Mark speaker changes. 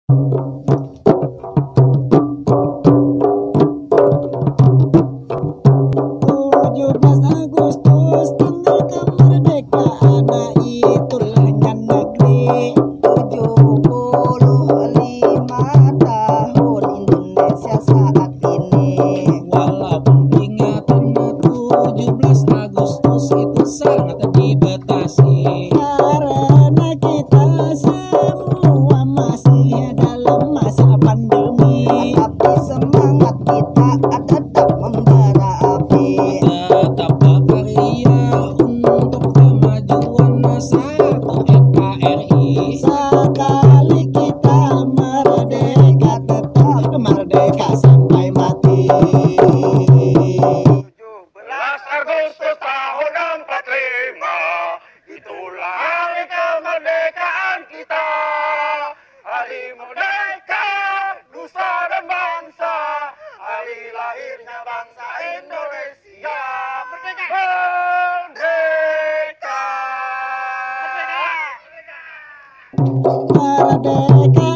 Speaker 1: 17 Agustus tanggal kemerdekaan itulah negeri. 75 tahun Indonesia saat ini.
Speaker 2: Walaupun ingatannya 17 Agustus itu sangat dibatasi,
Speaker 1: Karena kita semua masih dalam masa pandemi.
Speaker 3: Tapi semangat kita tetap membara api.
Speaker 2: tetap berkarya untuk kemajuan satu NKRI.
Speaker 1: Sekali kita merdeka, tetap merdeka sampai mati.
Speaker 4: 17 Agustus tahun 45, itulah hari kemerdekaan kita. Hari merdeka, nusa dan bangsa, hari lahirnya bangsa Indonesia. Merdeka! Merdeka!
Speaker 1: Merdeka